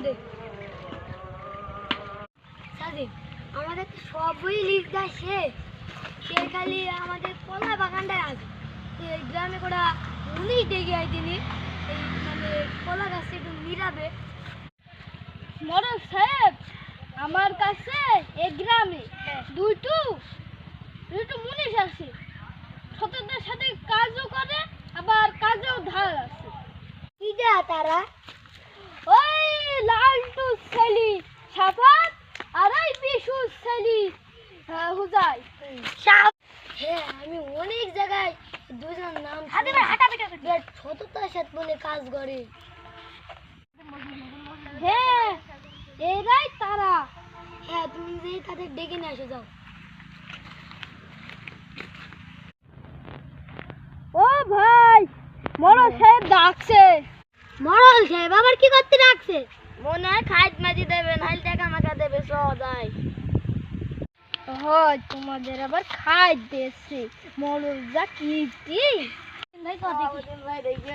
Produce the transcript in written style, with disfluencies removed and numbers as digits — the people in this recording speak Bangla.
দে সাদি আমাদের তো সবই লিস্ট আছে সে খালি আমাদের কলা বাগানটা আছে এই গ্রামে কোটা উনি দেখে আইদিনি এই মানে কলা গাছটা একটু নিরাবে মরল সাহেব আমার কাছে এই গ্রামে দুটো মুনিশ আছে ছোটদের সাথে কাজও করে আবার কাজেও ধার আছে কি যা তারা ওই লালটু ছেলি সাফাত আর ওই বিশু ছেলি হুজাই সাপ হ্যাঁ আমি অনেক জায়গায় দুজন নাম ছোটতার সাথে বলে কাজ করে হ্যাঁ এরাই তারা হ্যাঁ তুমি যে তাদের ডেকে নিয়ে আসো যাও ও ভাই মরল সাহেব ডাকছে মরল সাহেব আবার কি করতে রাখছে মনে হয় খাইত মাঝি দেবে নাইল টাকা আমাকে দেবে সদাই হয় তোমাদের আবার খাইত দিয়েছে মরল যা কি ভাই কত কি ভাই দেখে